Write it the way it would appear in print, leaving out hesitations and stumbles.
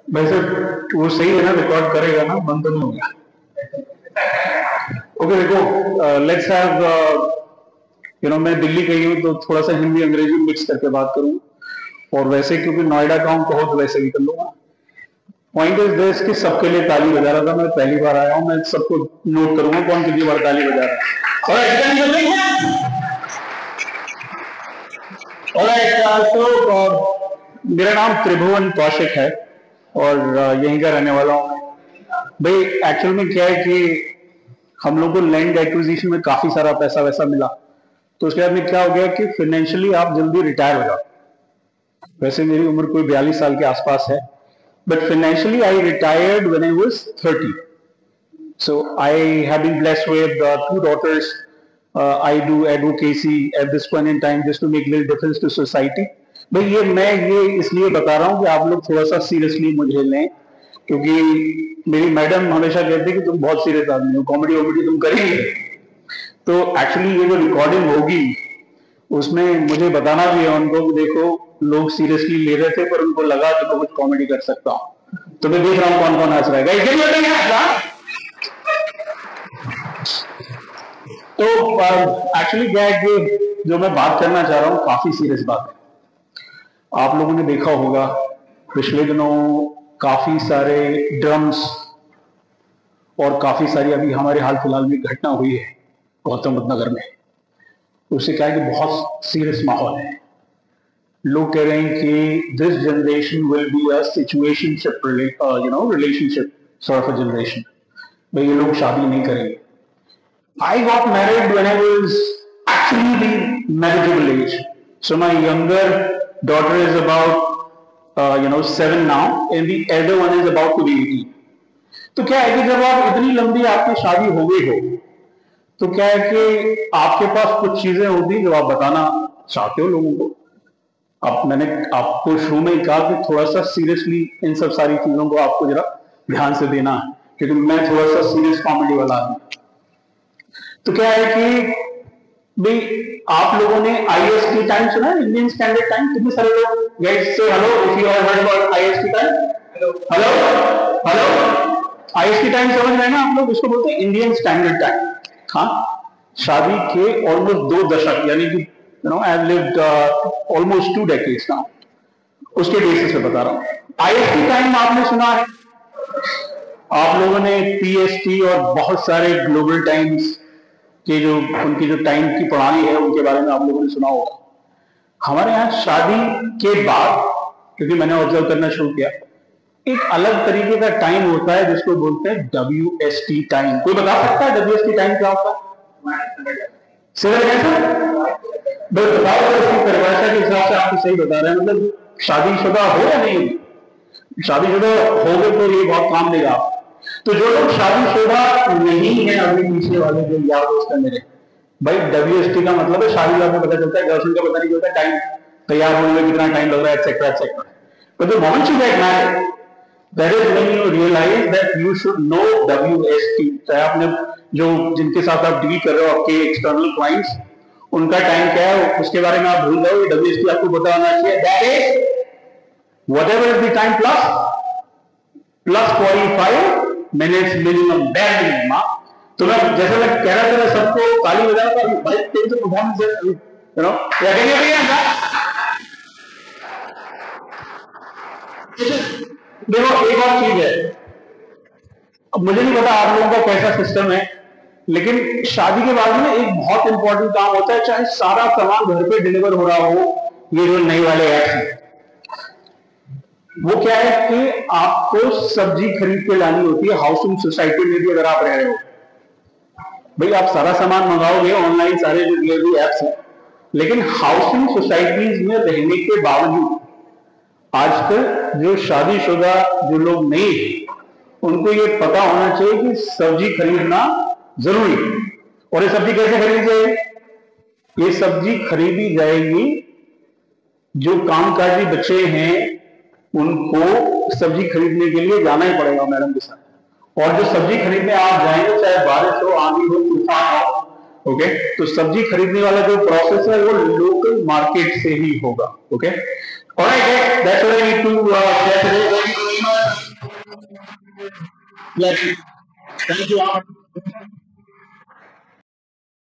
वैसे वो सही है ना, रिकॉर्ड करेगा ना, बंद तो नहीं होगा। ओके देखो, लेट्स हैव मैं दिल्ली गई हूँ तो थोड़ा सा हिंदी अंग्रेजी मिक्स करके बात करूँ, और वैसे क्योंकि नोएडा का हूँ तो वैसे भी कर लूंगा। पॉइंट इज दिस कि सबके लिए ताली बजा रहा था, मैं पहली बार आया हूँ, मैं सबको नोट करूंगा कौन कितनी बार ताली बजा रहा है। मेरा नाम त्रिभुवन कौशिक है और यहीं का रहने वाला हूँ। भाई एक्चुअल में क्या है कि हम लोग को लैंड एक्विजिशन में काफी सारा पैसा वैसा मिला, तो उसके बाद में क्या हो गया कि फाइनेंशियली आप जल्दी रिटायर हो जाओ। वैसे मेरी उम्र कोई 42 साल के आसपास है, but financially I retired when I was 30. So I have been blessed with 2 daughters. I do advocacy at this point in time just to make little difference to society. भाई मैं ये इसलिए बता रहा हूँ कि आप लोग थोड़ा सा सीरियसली मुझे लें, क्योंकि मेरी मैडम हमेशा कहती है कि तुम बहुत सीरियस आदमी हो, कॉमेडी वॉमेडी तुम करेंगे। तो एक्चुअली ये जो रिकॉर्डिंग होगी उसमें मुझे बताना भी है उनको कि देखो लोग सीरियसली ले रहे थे पर उनको लगा कि मैं कुछ कॉमेडी कर सकता हूं। तो मैं देख रहा हूं कौन कौन हंस रहा है। तो एक्चुअली क्या है कि जो मैं बात करना चाह रहा हूं काफी सीरियस बात है। आप लोगों ने देखा होगा पिछले दिनों काफी सारे ड्रम्स और काफी सारी अभी हमारे हाल फिलहाल में घटना हुई है गौतम बुद्ध नगर में। उससे क्या है कि बहुत सीरियस माहौल है। लोग कह रहे हैं कि this generation will be a situationship relationship sort of a generation. भाई ये लोग शादी नहीं करेंगे। I got married when I was actually the marriageable age, so my younger daughter is about 7 now and the elder one is about to be 18। तो क्या है कि जब आप इतनी लंबी आपकी शादी हो गई हो तो क्या है कि आपके पास कुछ चीजें होती जो आप बताना चाहते हो लोगों को। अब मैंने आपको शुरू में ही कहा कि थोड़ा सा सीरियसली इन सब सारी चीजों को आपको जरा ध्यान से देना है, क्योंकि मैं थोड़ा सा सीरियस कॉमेडी वाला आदमी। तो क्या है कि भाई आप लोगों ने IST टाइम सुना है, इंडियन स्टैंडर्ड टाइम? कितने सारे लोग गाइस से hello if you have heard about IST time? Hello hello IST time समझ रहे हैं ना आप लोग? उसको बोलते हैं इंडियन स्टैंडर्ड टाइम। हाँ, शादी के ऑलमोस्ट 2 दशक यानी कि I have lived almost 2 decades now, उसके बेसिस पे बता रहा हूँ। IST टाइम आपने सुना है, आप लोगों ने PST और बहुत सारे ग्लोबल टाइम्स के जो उनकी जो टाइम की प्रणाली है उनके बारे में आप लोगों ने सुना होगा। हमारे यहाँ शादी के बाद, क्योंकि मैंने ऑब्जर्व करना शुरू किया, एक अलग तरीके का टाइम होता है जिसको बोलते हैं WST टाइम। कोई बता सकता है WST टाइम क्या होता है? बताओ इसकी परिभाषा के हिसाब से आपको सही बता रहे हैं। मतलब शादीशुदा हो या नहीं? शादीशुदा होगे तो ये बहुत काम देगा। तो जो लोग शादीशुदा नहीं है, अभी पीछे वाले जो यार दोस्त है मेरे, भाई WST का मतलब है शादी का पता चलता है, गर्लफ्रेंड का पता नहीं चलता, टाइम तैयार होने में कितना टाइम लग रहा है, etcetera etcetera. But the moment you get married, that is when you realise that you should know WST। चाहे आपने जो जिनके साथ आप डील कर रहे हो, आपके एक्सटर्नल क्लाइंट्स, उनका टाइम क्या है उसके बारे में आप भूल जाओ। WST आपको पता होना चाहिए। That is whatever is the time plus 45 minutes minimum, bad minimum. तो मैं जैसे मैं कह रहा था, मैं सबको ताली बजा रहा था, भाई तेरी तो परफॉर्मेंस है, क्या कहेंगे भैया? देखो एक और चीज है, अब मुझे नहीं पता आप लोगों का कैसा सिस्टम है, लेकिन शादी के बाद में एक बहुत इंपॉर्टेंट काम होता है, चाहे सारा सामान घर पे डिलीवर हो रहा हो, ये जो नए वाले ऐप्स हैं, वो क्या है कि आपको सब्जी खरीद के लानी होती है। हाउसिंग सोसाइटी में भी अगर आप रह रहे हो, भाई आप सारा सामान मंगाओगे ऑनलाइन, सारे जो डिलीवरी ऐप्स हैं, लेकिन हाउसिंग सोसाइटीज में रहने के बावजूद आजकल जो शादीशुदा जो लोग नहीं है, उनको ये पता होना चाहिए कि सब्जी खरीदना जरूरी है। और ये सब्जी कैसे खरीदी जाएगी? ये सब्जी खरीदी जाएगी, जो कामकाजी बच्चे हैं उनको सब्जी खरीदने के लिए जाना ही पड़ेगा मैडम के साथ। और जो सब्जी खरीदने आप जाएंगे, चाहे बारिश हो, आंधी हो, तूफान हो, ओके, तो सब्जी खरीदने वाला जो प्रोसेस है वो लोकल मार्केट से ही होगा। Okay, alright, that's what I need to Thank you.